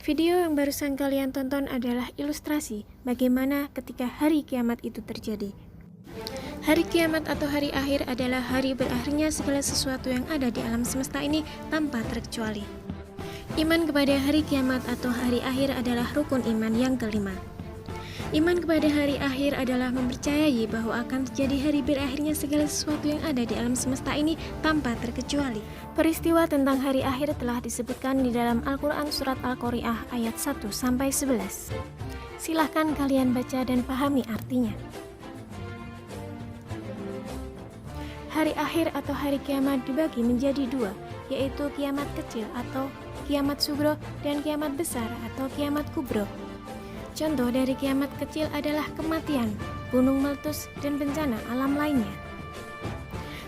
Video yang barusan kalian tonton adalah ilustrasi bagaimana ketika hari kiamat itu terjadi. Hari kiamat atau hari akhir adalah hari berakhirnya segala sesuatu yang ada di alam semesta ini tanpa terkecuali. Iman kepada hari kiamat atau hari akhir adalah rukun iman yang kelima. Iman kepada hari akhir adalah mempercayai bahwa akan terjadi hari berakhirnya segala sesuatu yang ada di alam semesta ini tanpa terkecuali. Peristiwa tentang hari akhir telah disebutkan di dalam Al-Quran Surat Al-Qari'ah ayat 1-11. Silahkan kalian baca dan pahami artinya. Hari akhir atau hari kiamat dibagi menjadi dua, yaitu kiamat kecil atau kiamat sugro dan kiamat besar atau kiamat kubro. Contoh dari kiamat kecil adalah kematian, gunung meletus, dan bencana alam lainnya.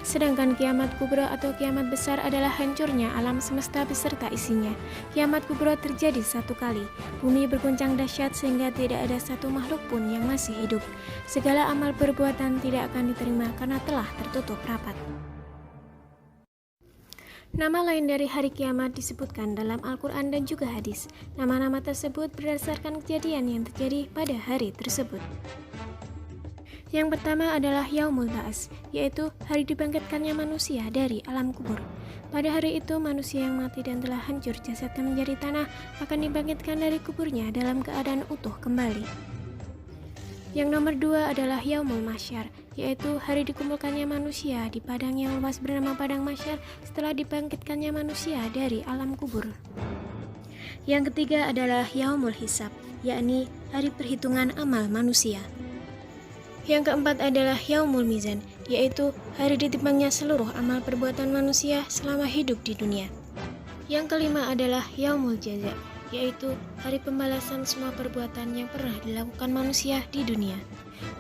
Sedangkan kiamat kubro atau kiamat besar adalah hancurnya alam semesta beserta isinya. Kiamat kubro terjadi satu kali. Bumi berguncang dahsyat sehingga tidak ada satu makhluk pun yang masih hidup. Segala amal perbuatan tidak akan diterima karena telah tertutup rapat. Nama lain dari hari kiamat disebutkan dalam Al-Quran dan juga hadis. Nama-nama tersebut berdasarkan kejadian yang terjadi pada hari tersebut. Yang pertama adalah Yaumul Ba'ats, yaitu hari dibangkitkannya manusia dari alam kubur. Pada hari itu manusia yang mati dan telah hancur jasadnya menjadi tanah akan dibangkitkan dari kuburnya dalam keadaan utuh kembali. Yang nomor dua adalah Yaumul Mahsyar, yaitu hari dikumpulkannya manusia di padang yang luas bernama Padang Mahsyar setelah dibangkitkannya manusia dari alam kubur. Yang ketiga adalah Yaumul Hisab, yakni hari perhitungan amal manusia. Yang keempat adalah Yaumul Mizan, yaitu hari ditimbangnya seluruh amal perbuatan manusia selama hidup di dunia. Yang kelima adalah Yaumul Jaza, yaitu hari pembalasan semua perbuatan yang pernah dilakukan manusia di dunia.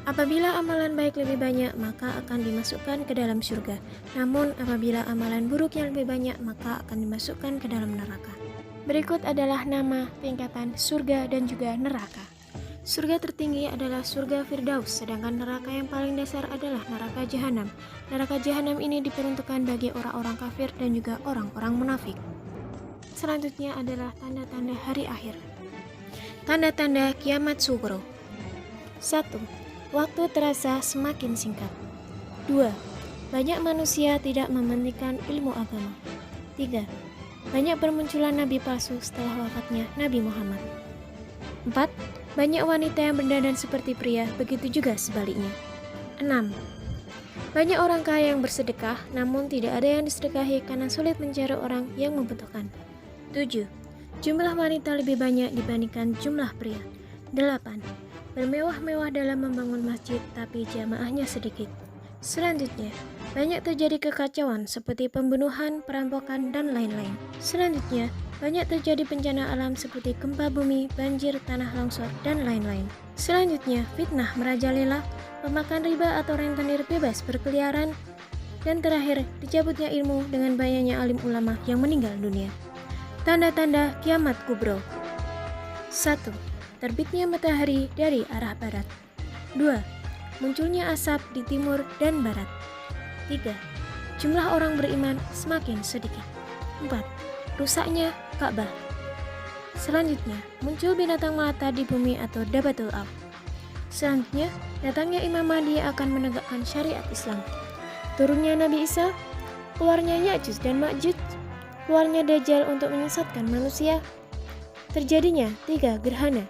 Apabila amalan baik lebih banyak, maka akan dimasukkan ke dalam surga. Namun apabila amalan buruk yang lebih banyak, maka akan dimasukkan ke dalam neraka. Berikut adalah nama, tingkatan, surga, dan juga neraka. Surga tertinggi adalah surga Firdaus, sedangkan neraka yang paling dasar adalah neraka Jahanam. Neraka Jahanam ini diperuntukkan bagi orang-orang kafir dan juga orang-orang munafik. Selanjutnya adalah tanda-tanda hari akhir. Tanda-tanda kiamat sugro. 1. Waktu terasa semakin singkat. 2. Banyak manusia tidak mementingkan ilmu agama. 3. Banyak bermunculan nabi palsu setelah wafatnya Nabi Muhammad. 4. Banyak wanita yang berdandan seperti pria, begitu juga sebaliknya. 6. Banyak orang kaya yang bersedekah, namun tidak ada yang disedekahi karena sulit mencari orang yang membutuhkan. 7. Jumlah wanita lebih banyak dibandingkan jumlah pria. 8. Bermewah-mewah dalam membangun masjid, tapi jamaahnya sedikit. Selanjutnya, banyak terjadi kekacauan seperti pembunuhan, perampokan, dan lain-lain. Selanjutnya, banyak terjadi bencana alam seperti gempa bumi, banjir, tanah longsor, dan lain-lain. Selanjutnya, fitnah merajalela, pemakan riba atau rentenir bebas berkeliaran, dan terakhir, dicabutnya ilmu dengan banyaknya alim ulama yang meninggal dunia. Tanda-tanda kiamat kubro. 1. Terbitnya matahari dari arah barat. 2. Munculnya asap di timur dan barat. 3. Jumlah orang beriman semakin sedikit. 4. Rusaknya Ka'bah. Selanjutnya, muncul binatang melata di bumi atau Dabatul Ard. Selanjutnya, datangnya Imam Mahdi akan menegakkan syariat Islam. Turunnya Nabi Isa, keluarnya Ya'juj dan Ma'juj, keluarnya Dajjal untuk menyesatkan manusia. Terjadinya 3 gerhana.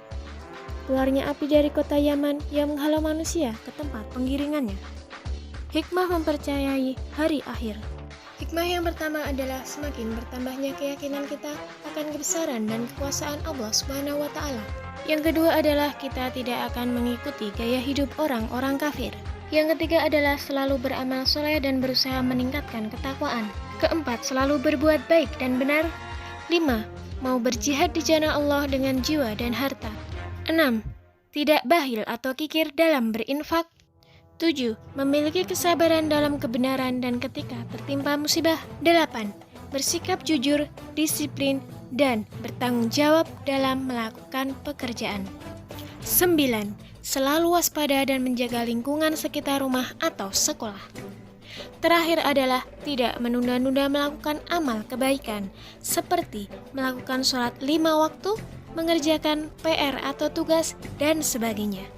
Keluarnya api dari kota Yaman yang menghalau manusia ke tempat penggiringannya. Hikmah mempercayai hari akhir. Hikmah yang pertama adalah semakin bertambahnya keyakinan kita akan kebesaran dan kekuasaan Allah Subhanahu wa Ta'ala. Yang kedua adalah kita tidak akan mengikuti gaya hidup orang-orang kafir. Yang ketiga adalah selalu beramal soleh dan berusaha meningkatkan ketakwaan. Keempat, selalu berbuat baik dan benar. 5. Mau berjihad di jalan Allah dengan jiwa dan harta. 6. Tidak bakhil atau kikir dalam berinfak. 7. Memiliki kesabaran dalam kebenaran dan ketika tertimpa musibah. 8. Bersikap jujur, disiplin, dan bertanggung jawab dalam melakukan pekerjaan. 9. Selalu waspada dan menjaga lingkungan sekitar rumah atau sekolah. Terakhir adalah tidak menunda-nunda melakukan amal kebaikan, seperti melakukan sholat 5 waktu, mengerjakan PR atau tugas, dan sebagainya.